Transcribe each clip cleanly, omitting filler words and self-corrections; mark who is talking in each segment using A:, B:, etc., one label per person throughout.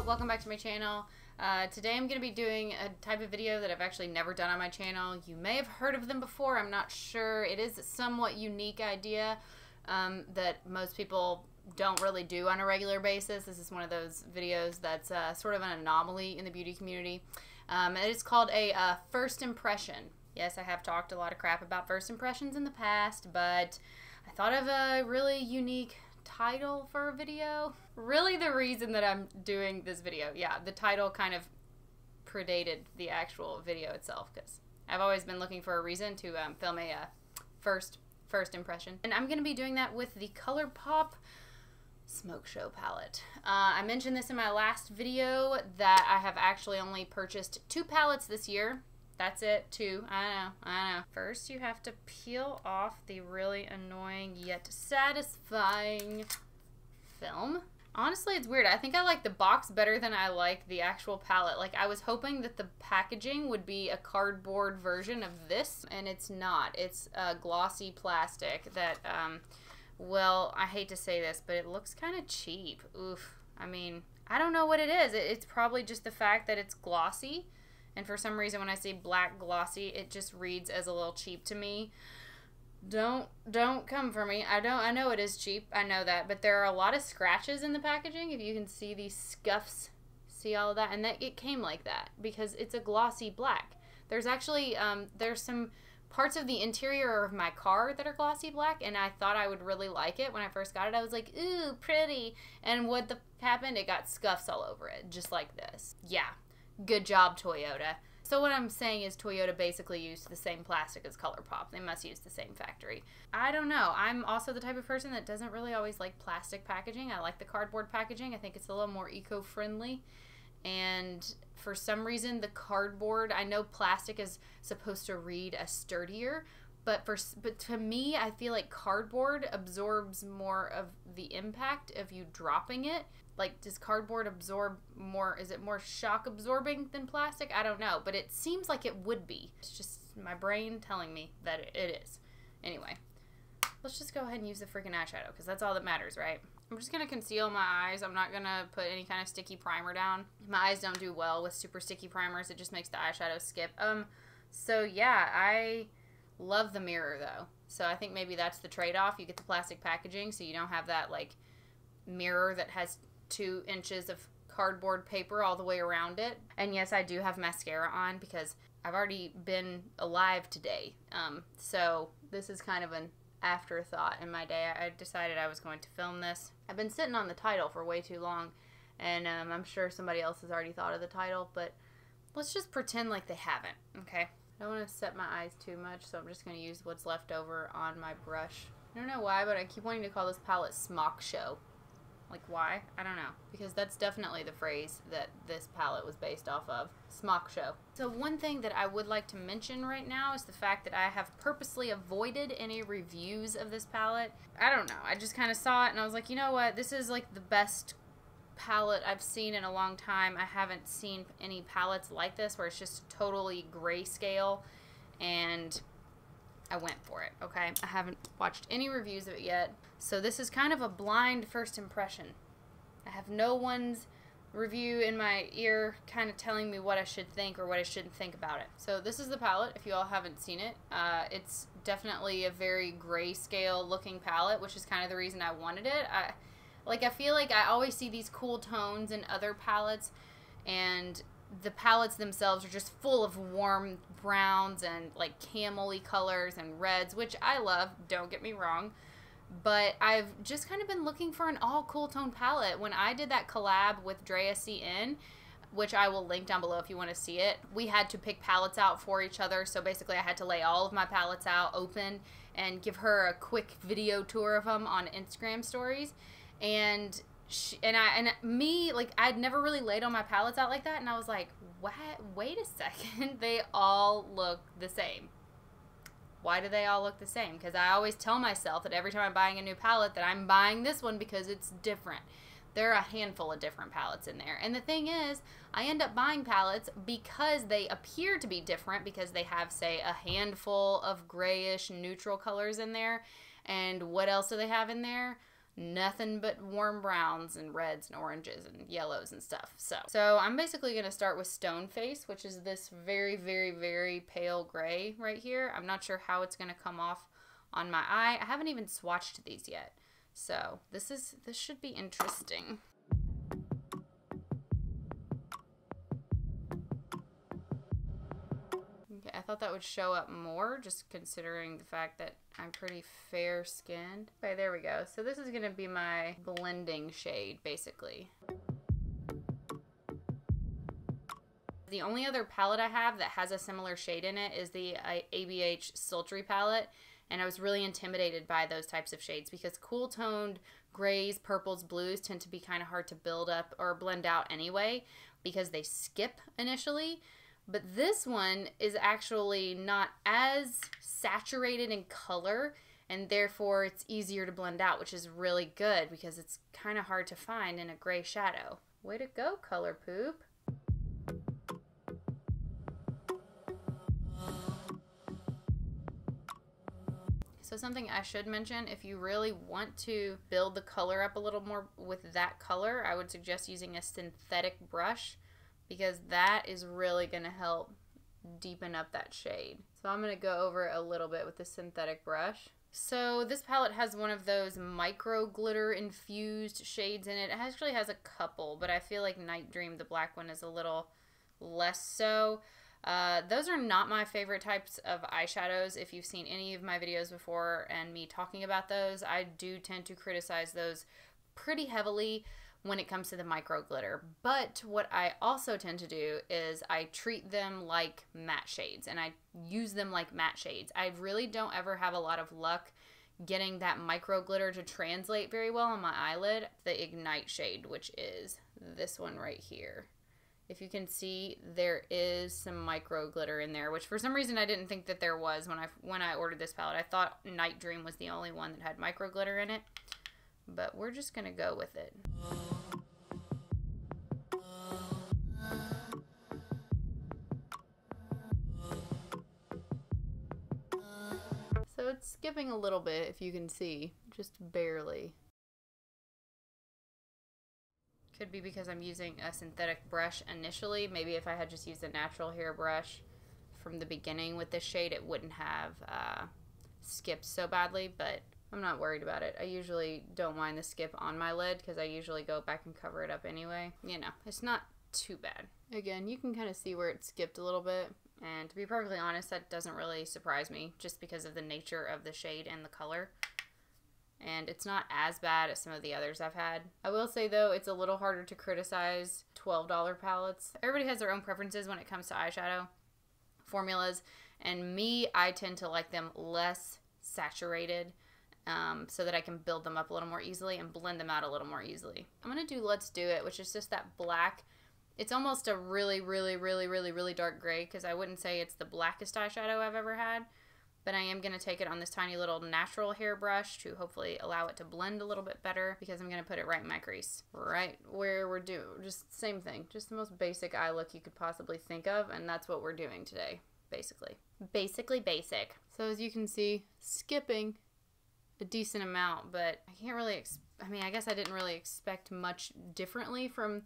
A: Welcome back to my channel. Today I'm going to be doing a type of video that I've actually never done on my channel. You may have heard of them before, I'm not sure. It is a somewhat unique idea that most people don't really do on a regular basis. This is one of those videos that's sort of an anomaly in the beauty community. It's called a first impression. Yes, I have talked a lot of crap about first impressions in the past, but I thought of a really unique title for a video. Really the reason that I'm doing this video. Yeah, the title kind of predated the actual video itself because I've always been looking for a reason to film a first impression. And I'm going to be doing that with the Colourpop Smoke Show palette. I mentioned this in my last video that I have actually only purchased 2 palettes this year. That's it, 2. I know. First, you have to peel off the really annoying yet satisfying film. Honestly, it's weird. I think I like the box better than I like the actual palette. Like, I was hoping that the packaging would be a cardboard version of this, and it's not. It's a glossy plastic that, well, I hate to say this, but it looks kind of cheap. Oof. I mean, I don't know what it is. It's probably just the fact that it's glossy. And for some reason, when I see black glossy, it just reads as a little cheap to me. Don't come for me. I know it is cheap. I know that. But there are a lot of scratches in the packaging. If you can see these scuffs, see all of that? And that it came like that because it's a glossy black. There's actually, there's some parts of the interior of my car that are glossy black, and I thought I would really like it when I first got it. I was like, ooh, pretty. And what happened? It got scuffs all over it, just like this. Yeah. Good job, Toyota. So what I'm saying is Toyota basically used the same plastic as Colourpop. They must use the same factory. I don't know. I'm also the type of person that doesn't really always like plastic packaging. I like the cardboard packaging. I think it's a little more eco-friendly. And for some reason, the cardboard, I know plastic is supposed to read as sturdier, but to me, I feel like cardboard absorbs more of the impact of you dropping it. Like, does cardboard absorb more? Is it more shock absorbing than plastic? I don't know, but it seems like it would be. It's just my brain telling me that it is. Anyway, let's just go ahead and use the freaking eyeshadow because that's all that matters, right? I'm just going to conceal my eyes. I'm not going to put any kind of sticky primer down. My eyes don't do well with super sticky primers. It just makes the eyeshadow skip. So yeah, I love the mirror though. So I think maybe that's the trade-off. You get the plastic packaging so you don't have that like mirror that has 2 inches of cardboard paper all the way around it. And yes, I do have mascara on because I've already been alive today. So this is kind of an afterthought in my day. I decided I was going to film this. I've been sitting on the title for way too long, and I'm sure somebody else has already thought of the title, but let's just pretend like they haven't, okay? I don't want to set my eyes too much, so I'm just going to use what's left over on my brush. I don't know why, but I keep wanting to call this palette Smock Show. Like, why? I don't know. Because that's definitely the phrase that this palette was based off of. Smock Show. So one thing that I would like to mention right now is the fact that I have purposely avoided any reviews of this palette. I don't know. I just kind of saw it and I was like, you know what? This is like the best palette I've seen in a long time. I haven't seen any palettes like this where it's just totally grayscale, and I went for it, okay? I haven't watched any reviews of it yet, so this is kind of a blind first impression. I have no one's review in my ear kind of telling me what I should think or what I shouldn't think about it. So this is the palette, if you all haven't seen it. It's definitely a very grayscale looking palette, which is kind of the reason I wanted it. I feel like I always see these cool tones in other palettes, and the palettes themselves are just full of warm browns and like camel-y colors and reds, which I love, don't get me wrong, but I've just kind of been looking for an all cool tone palette. When I did that collab with Drea CN, which I will link down below if you want to see it, we had to pick palettes out for each other, so basically I had to lay all of my palettes out open and give her a quick video tour of them on Instagram stories, and I'd never really laid all my palettes out like that, and I was like, what? Wait a second, they all look the same. Why do they all look the same? Because I always tell myself that every time I'm buying a new palette that I'm buying this one because it's different. There are a handful of different palettes in there, and the thing is, I end up buying palettes because they appear to be different, because they have, say, a handful of grayish neutral colors in there, and what else do they have in there? nothing but warm browns and reds and oranges and yellows and stuff. So I'm basically going to start with Stone Face, which is this very, very, very pale gray right here. I'm not sure how it's going to come off on my eye. I haven't even swatched these yet. So this should be interesting. Okay, I thought that would show up more, just considering the fact that I'm pretty fair skinned. Okay, there we go. So this is gonna be my blending shade, basically. The only other palette I have that has a similar shade in it is the ABH Sultry palette, and I was really intimidated by those types of shades because cool toned grays, purples, blues tend to be kind of hard to build up or blend out anyway because they skip initially. But this one is actually not as saturated in color, and therefore it's easier to blend out, which is really good because it's kind of hard to find in a gray shadow. Way to go, Colourpop. So something I should mention, if you really want to build the color up a little more with that color, I would suggest using a synthetic brush, because that is really going to help deepen up that shade. So I'm going to go over it a little bit with the synthetic brush. So this palette has one of those micro glitter infused shades in it. It actually has a couple, but I feel like Night Dream, the black one, is a little less so. Those are not my favorite types of eyeshadows. If you've seen any of my videos before and me talking about those, I do tend to criticize those pretty heavily when it comes to the micro glitter. But what I also tend to do is I treat them like matte shades, and I use them like matte shades. I really don't ever have a lot of luck getting that micro glitter to translate very well on my eyelid. The Ignite shade, which is this one right here. If you can see, there is some micro glitter in there, which for some reason I didn't think that there was when I ordered this palette. I thought Night Dream was the only one that had micro glitter in it, but we're just gonna go with it. So it's skipping a little bit, if you can see, just barely. Could be because I'm using a synthetic brush initially. Maybe if I had just used a natural hair brush from the beginning with this shade, it wouldn't have skipped so badly, but I'm not worried about it. I usually don't mind the skip on my lid because I usually go back and cover it up anyway. You know, it's not too bad. Again, you can kind of see where it skipped a little bit, and to be perfectly honest, that doesn't really surprise me just because of the nature of the shade and the color. And it's not as bad as some of the others I've had. I will say though, it's a little harder to criticize $12 palettes. Everybody has their own preferences when it comes to eyeshadow formulas, and me, I tend to like them less saturated so that I can build them up a little more easily and blend them out a little more easily. I'm gonna do Let's Do It, which is just that black. It's almost a really, really, really, really, really dark gray, because I wouldn't say it's the blackest eyeshadow I've ever had. But I am going to take it on this tiny little natural hair brush to hopefully allow it to blend a little bit better, because I'm going to put it right in my crease. Right where we're doing, just same thing. Just the most basic eye look you could possibly think of, and that's what we're doing today, basically. Basically basic. So as you can see, skipping a decent amount, but I can't really, I guess I didn't really expect much differently from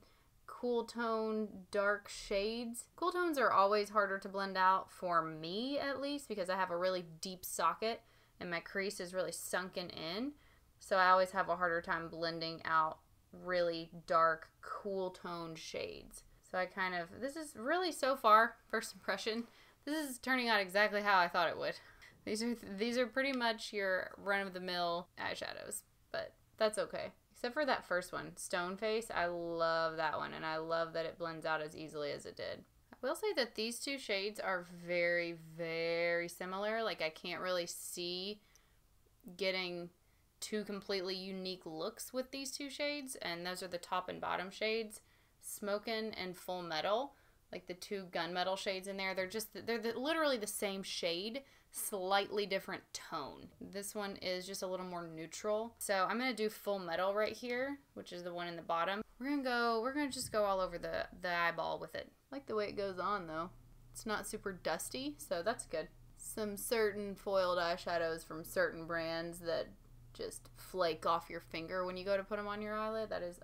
A: cool tone dark shades. Cool tones are always harder to blend out, for me at least, because I have a really deep socket and my crease is really sunken in, so I always have a harder time blending out really dark cool tone shades. So I kind of, this is really, so far, first impression, this is turning out exactly how I thought it would. These are pretty much your run-of-the-mill eyeshadows, but that's okay. Except for that first one, Stone Face. I love that one, and I love that it blends out as easily as it did. I will say that these two shades are very, very similar. Like, I can't really see getting two completely unique looks with these two shades, and those are the top and bottom shades, Smokin' and Full Metal. Like the two gunmetal shades in there, they're literally the same shade, slightly different tone. This one is just a little more neutral. So I'm gonna do Full Metal right here, which is the one in the bottom. We're gonna just go all over the eyeball with it. I like the way it goes on though. It's not super dusty, so that's good. Some certain foiled eyeshadows from certain brands that just flake off your finger when you go to put them on your eyelid. That is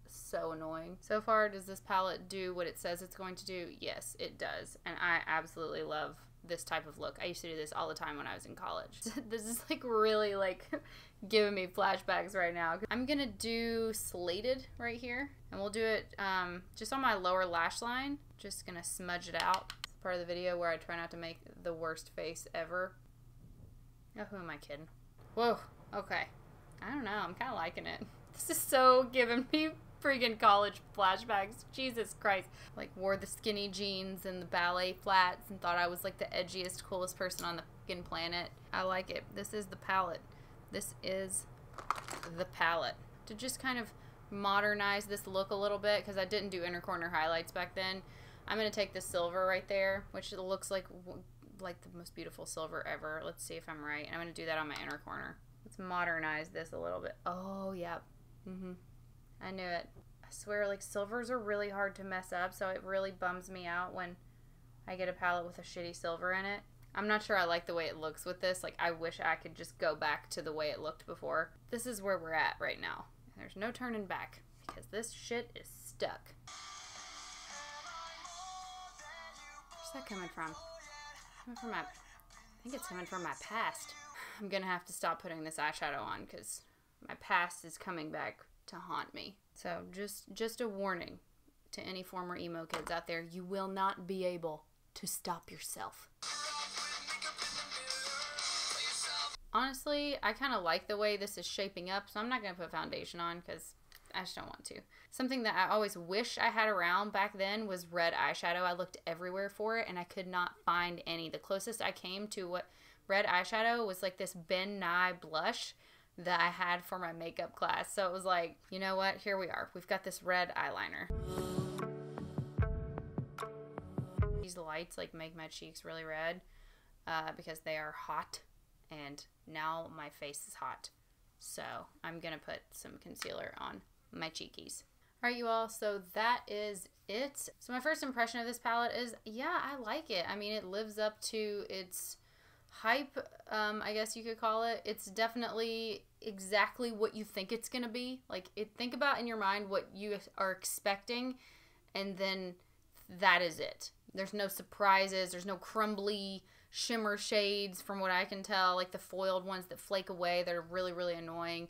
A: so annoying. So far, does this palette do what it says it's going to do? Yes, it does. And I absolutely love this type of look. I used to do this all the time when I was in college. This is like really like giving me flashbacks right now. I'm gonna do Slated right here, and we'll do it just on my lower lash line. Just gonna smudge it out. It's part of the video where I try not to make the worst face ever. Oh, who am I kidding? Whoa, okay. I don't know, I'm kind of liking it. This is so giving me freaking college flashbacks. Jesus Christ. Like, wore the skinny jeans and the ballet flats and thought I was like the edgiest, coolest person on the freaking planet. I like it. This is the palette. This is the palette. To just kind of modernize this look a little bit, because I didn't do inner corner highlights back then, I'm going to take this silver right there, which looks like the most beautiful silver ever. Let's see if I'm right. And I'm going to do that on my inner corner. Let's modernize this a little bit. Oh, yeah. I knew it. I swear, like, silvers are really hard to mess up, so it really bums me out when I get a palette with a shitty silver in it. I'm not sure I like the way it looks with this. Like, I wish I could just go back to the way it looked before. This is where we're at right now. There's no turning back, because this shit is stuck. Where's that coming from? I think it's coming from my past. I'm gonna have to stop putting this eyeshadow on, because my past is coming back to haunt me. So just a warning to any former emo kids out there, you will not be able to stop yourself. Honestly, I kind of like the way this is shaping up, so I'm not going to put foundation on because I just don't want to. Something that I always wish I had around back then was red eyeshadow. I looked everywhere for it and I could not find any. The closest I came to what red eyeshadow was like this Ben Nye blush that I had for my makeup class. So it was like, you know what? Here we are. We've got this red eyeliner. These lights like make my cheeks really red because they are hot, and now my face is hot. So I'm gonna put some concealer on my cheekies. All right, you all, so that is it. So my first impression of this palette is, yeah, I like it. I mean, it lives up to its hype, I guess you could call it. It's definitely exactly what you think it's gonna be. Like, think about in your mind what you are expecting, and then that is it. There's no surprises. There's no crumbly shimmer shades from what I can tell, like the foiled ones that flake away. They're really, really annoying.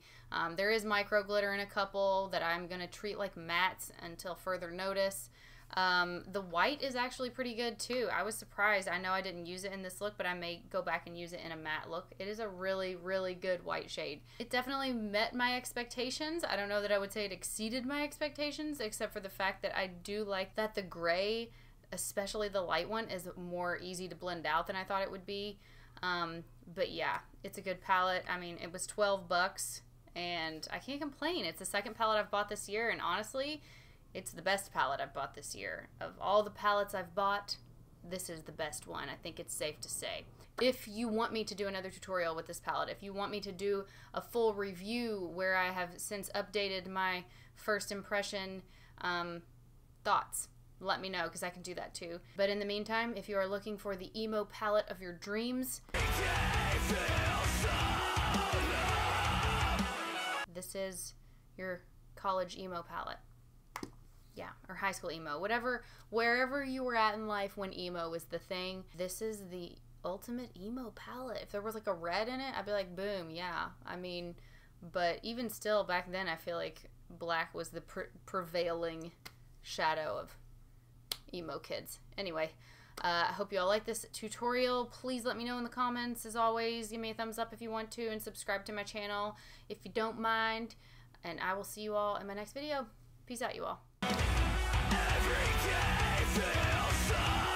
A: There is micro glitter in a couple that I'm gonna treat like mattes until further notice. The white is actually pretty good too. I was surprised. I know I didn't use it in this look, but I may go back and use it in a matte look. It is a really, really good white shade. It definitely met my expectations. I don't know that I would say it exceeded my expectations, except for the fact that I do like that the gray, especially the light one, is more easy to blend out than I thought it would be. But yeah, it's a good palette. I mean, it was 12 bucks and I can't complain. It's the second palette I've bought this year, and honestly, it's the best palette I've bought this year. Of all the palettes I've bought, this is the best one. I think it's safe to say. If you want me to do another tutorial with this palette, if you want me to do a full review where I have since updated my first impression thoughts, let me know, because I can do that too. But in the meantime, if you are looking for the emo palette of your dreams, this is your college emo palette. Yeah, or high school emo. Wherever you were at in life when emo was the thing, this is the ultimate emo palette. If there was like a red in it, I'd be like, boom, yeah. I mean, but even still, back then, I feel like black was the prevailing shadow of emo kids. Anyway, I hope you all like this tutorial. Please let me know in the comments. As always, give me a thumbs up if you want to, and subscribe to my channel if you don't mind. And I will see you all in my next video. Peace out, you all. Every day feels so